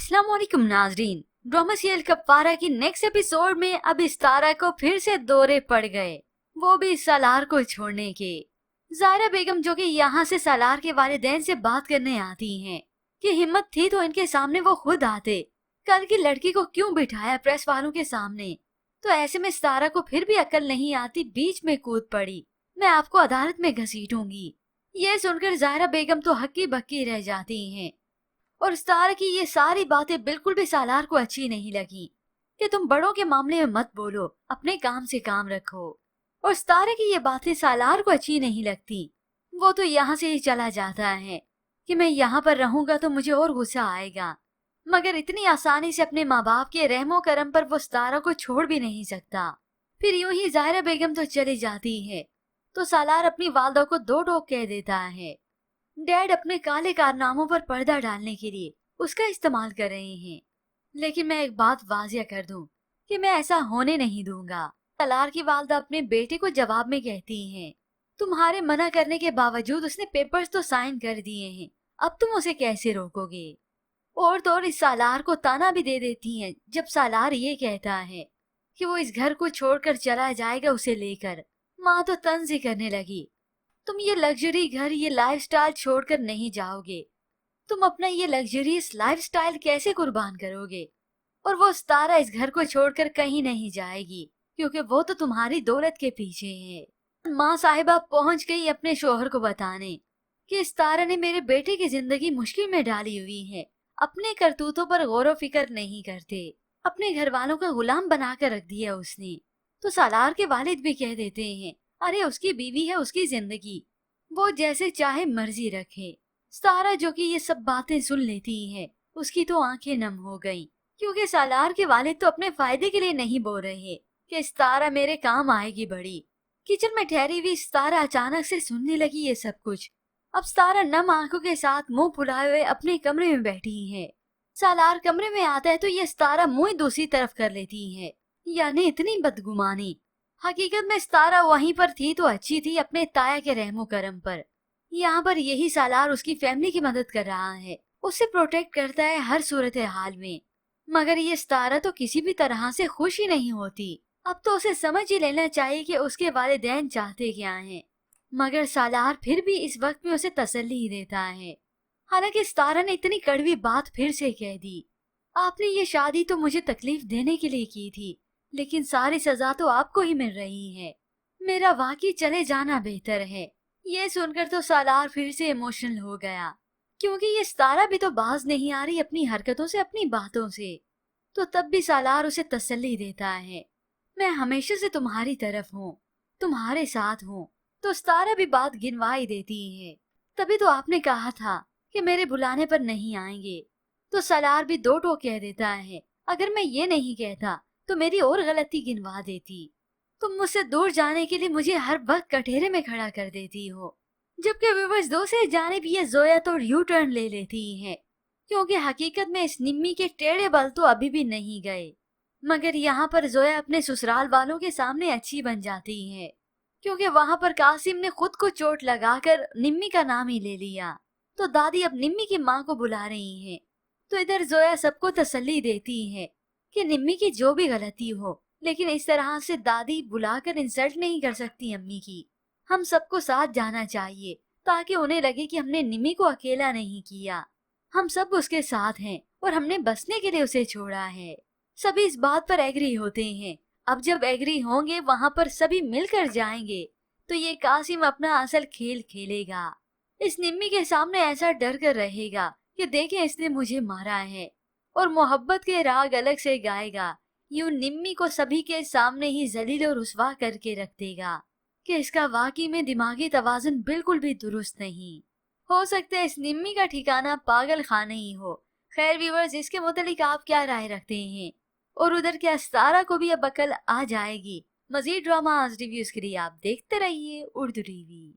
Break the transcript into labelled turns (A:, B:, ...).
A: अस्सलाम वालेकुम नाजरीन। ड्रामा सीरियल कप्पारा की नेक्स्ट एपिसोड में अब इस्तारा को फिर से दौरे पड़ गए, वो भी सालार को छोड़ने के। जायरा बेगम जो कि यहाँ से सालार के वालिदैन से बात करने आती हैं कि हिम्मत थी तो इनके सामने वो खुद आते, कल की लड़की को क्यों बिठाया प्रेस वालों के सामने। तो ऐसे में इस्तारा को फिर भी अकल नहीं आती, बीच में कूद पड़ी, मैं आपको अदालत में घसीटूंगी। ये सुनकर जायरा बेगम तो हक्की बक्की रह जाती हैं और इस्तारा की ये सारी बातें बिल्कुल भी सालार को अच्छी नहीं लगी कि तुम बड़ों के मामले में मत बोलो, अपने काम से काम रखो। और इस्तारा की ये बातें सालार को अच्छी नहीं लगती, वो तो यहाँ से ही चला जाता है कि मैं यहाँ पर रहूंगा तो मुझे और गुस्सा आएगा, मगर इतनी आसानी से अपने माँ बाप के रहमो करम पर वो इस्तारा को छोड़ भी नहीं सकता। फिर यूं ही जायरा बेगम तो चली जाती है तो सालार अपनी वालदा को दो टोक कह देता है। डैड अपने काले कारनामों पर पर्दा डालने के लिए उसका इस्तेमाल कर रहे हैं, लेकिन मैं एक बात वाजिया कर दूं कि मैं ऐसा होने नहीं दूंगा। सालार की वालदा अपने बेटे को जवाब में कहती हैं, तुम्हारे मना करने के बावजूद उसने पेपर्स तो साइन कर दिए हैं, अब तुम उसे कैसे रोकोगे। और तो और इस सालार को ताना भी दे देती हैं जब सालार ये कहता है कि वो इस घर को छोड़कर चला जाएगा उसे लेकर। माँ तो तंज ही करने लगी, तुम ये लग्जरी घर, ये लाइफस्टाइल छोड़कर नहीं जाओगे, तुम अपना ये लग्जरियस लाइफस्टाइल कैसे कुर्बान करोगे। और वो इस्तारा इस घर को छोड़कर कहीं नहीं जाएगी क्योंकि वो तो तुम्हारी दौलत के पीछे है। माँ साहिबा पहुंच गई अपने शोहर को बताने कि इस्तारा ने मेरे बेटे की जिंदगी मुश्किल में डाली हुई है, अपने करतूतों पर गौर व फिक्र नहीं करते, अपने घर वालों का गुलाम बनाकर रख दिया उसने। तो सालार के वालिद भी कह देते हैं, अरे उसकी बीवी है, उसकी जिंदगी, वो जैसे चाहे मर्जी रखे। सारा जो कि ये सब बातें सुन लेती है उसकी तो आंखें नम हो गईं, क्योंकि सालार के वालिद तो अपने फायदे के लिए नहीं बोल रहे कि इस्तारा मेरे काम आएगी बड़ी। किचन में ठहरी हुई इस्तारा अचानक से सुनने लगी ये सब कुछ। अब इस्तारा नम आंखों के साथ मुंह फुलाए हुए अपने कमरे में बैठी है। सालार कमरे में आता है तो ये इस्तारा मुंह दूसरी तरफ कर लेती है, यानी इतनी बदगुमानी। हकीकत में इस्तारा वहीं पर थी तो अच्छी थी, अपने ताया के रहमो करम पर। यहाँ पर यही सालार उसकी फैमिली की मदद कर रहा है, उसे प्रोटेक्ट करता है हर सूरत हाल में। मगर ये इस्तारा तो किसी भी तरह से खुश ही नहीं होती। अब तो उसे समझ ही लेना चाहिए कि उसके वालिदैन चाहते क्या हैं। मगर सालार फिर भी इस वक्त में उसे तसल्ली ही देता है। हालांकि इस्तारा ने इतनी कड़वी बात फिर से कह दी, आपने ये शादी तो मुझे तकलीफ देने के लिए की थी, लेकिन सारी सजा तो आपको ही मिल रही है, मेरा वाकई चले जाना बेहतर है। ये सुनकर तो सालार फिर से इमोशनल हो गया, क्योंकि ये इस्तारा भी तो बाज नहीं आ रही अपनी हरकतों से, अपनी बातों से। तो तब भी सालार उसे तसल्ली देता है, मैं हमेशा से तुम्हारी तरफ हूँ, तुम्हारे साथ हूँ। तो इस्तारा भी बात गिनवाई देती है, तभी तो आपने कहा था कि मेरे बुलाने पर नहीं आएंगे। तो सालार भी दो टोक कह देता है, अगर मैं ये नहीं कहता तो मेरी और गलती गिनवा देती। तुम मुझसे दूर जाने के लिए मुझे हर वक्त कटहरे में खड़ा कर देती हो, जबकि विवश दूसरी जानिब ये जोया तो यू टर्न ले लेती है, क्योंकि हकीकत में इस निम्मी के टेढ़े बल तो अभी भी नहीं गए। मगर यहाँ पर जोया अपने ससुराल वालों के सामने अच्छी बन जाती है, क्योंकि वहाँ पर कासिम ने खुद को चोट लगाकर निम्मी का नाम ही ले लिया। तो दादी अब निम्मी की माँ को बुला रही है, तो इधर जोया सबको तसल्ली देती है कि निम्मी की जो भी गलती हो, लेकिन इस तरह से दादी बुलाकर इंसल्ट नहीं कर सकती अम्मी की। हम सबको साथ जाना चाहिए ताकि उन्हें लगे कि हमने निम्मी को अकेला नहीं किया, हम सब उसके साथ हैं और हमने बसने के लिए उसे छोड़ा है। सभी इस बात पर एग्री होते हैं। अब जब एग्री होंगे वहाँ पर सभी मिलकर जाएंगे तो ये कासिम अपना असल खेल खेलेगा। इस निम्मी के सामने ऐसा डर कर रहेगा कि देखें इसने मुझे मारा है, और मोहब्बत के राग अलग से गाएगा। यूं निम्मी को सभी के सामने ही जलील और रुस्वा करके रख देगा कि इसका वाकई में दिमागी तवाज़ुन बिल्कुल भी दुरुस्त नहीं। हो सकता है इस निम्मी का ठिकाना पागल खाना ही हो। खैर व्यूअर्स, इसके मुतालिक आप क्या राय रखते हैं, और उधर क्या इस्तारा को भी अब अकल आ जाएगी। मजीद ड्रामा रिव्यूज के लिए आप देखते रहिए उर्दू टीवी।